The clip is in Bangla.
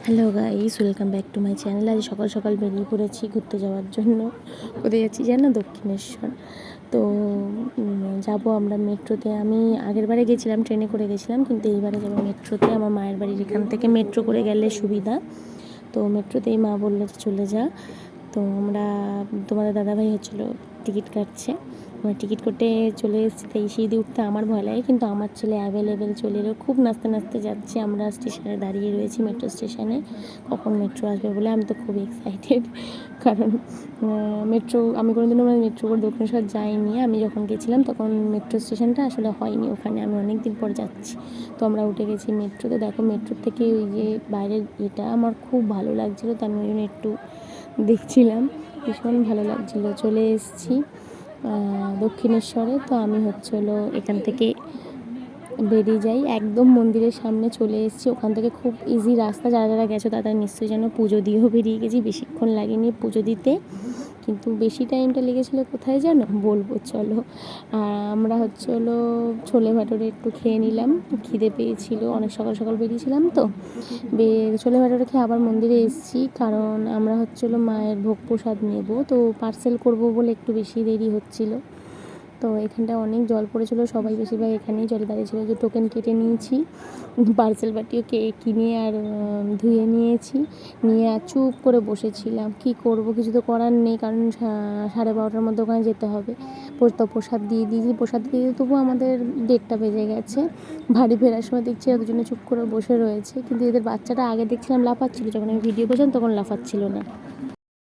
Hello guys, welcome back to my channel. আজ সকাল সকাল বেরিয়ে পড়েছি ঘুরতে যাওয়ার জন্য। কোথায় যাচ্ছি জানো? দক্ষিণেশ্বর। তো যাব আমরা মেট্রোতে। আমি আগের বারে গেছিলাম, ট্রেনে করে গেছিলাম, কিন্তু এইবারে যাবো মেট্রোতে। আমার মায়ের বাড়ির এখান থেকে মেট্রো করে গেলে সুবিধা, তো মেট্রোতেই মা বললো যে চলে যা। তো আমরা, তোমাদের দাদাভাই হচ্ছিলো টিকিট কাটছে, আমরা টিকিট করতে চলে এসেছি। তাই সিঁড়ি উঠতে আমার ভয় লাগে, কিন্তু আমার ছেলে অ্যাভেলেবেল চলে এলো, খুব নাচতে নাচতে যাচ্ছে। আমরা স্টেশনে দাঁড়িয়ে রয়েছি, মেট্রো স্টেশনে, কখন মেট্রো আসবে বলে। আমি তো খুব এক্সাইটেড, কারণ মেট্রো আমি কোনোদিনও মেট্রো করে দক্ষিণেশ্বর যাইনি। আমি যখন গেছিলাম তখন মেট্রো স্টেশনটা আসলে হয়নি ওখানে, আমি অনেক দিন পর যাচ্ছি। তো আমরা উঠে গেছি মেট্রোতে। দেখো মেট্রোর থেকে ওই যে বাইরের এটা আমার খুব ভালো লাগছিলো, তো আমি ওই জন্য একটু দেখছিলাম, ভীষণ ভালো লাগছিলো। চলে এসেছি দক্ষিণেশ্বরে। তো আমি হলো এখান থেকে বেরিয়ে যাই, একদম মন্দিরের সামনে চলে এসেছি। ওখান থেকে খুব ইজি রাস্তা, যারা যারা গেছো তারা নিশ্চয়ই যেন পুজো দিয়েও বেরিয়ে গেছি, বেশিক্ষণ লাগেনি পুজো দিতে, কিন্তু বেশি টাইমটা লেগেছিলো কোথায় জানো? বলবো চলো। আর আমরা হলো ছোলে ভাটোরে একটু খেয়ে নিলাম, খিদে পেয়েছিল, অনেক সকাল সকাল বেরিয়েছিলাম। তো ছোলে ভাটোরে খেয়ে আবার মন্দিরে এসেছি, কারণ আমরা হলো মায়ের ভোগ প্রসাদ নেব, তো পার্সেল করব বলে একটু বেশি দেরি হচ্ছিলো। তো এখানটা অনেক জল পড়েছিল, সবাই বেশিরভাগ এখানেই জলে দাঁড়িয়েছিলো। যে টোকেন কেটে নিয়েছি, পার্সেল বাটিও কিনে আর ধুয়ে নিয়েছি, নিয়ে আর চুপ করে বসেছিলাম। কি করব, কিছু তো করার নেই, কারণ 12:30টার মধ্যে ওখানে যেতে হবে। তো প্রসাদ দিয়ে দিয়েছি, প্রসাদ দিয়ে তবু আমাদের 1:30টা বেজে গেছে। বাড়ি ফেরার সময় দেখছি দুজনে চুপ করে বসে রয়েছে, কিন্তু এদের বাচ্চাটা আগে দেখছিলাম লাফাচ্ছিল, যখন আমি ভিডিও করছিলাম তখন লাফাচ্ছিল না।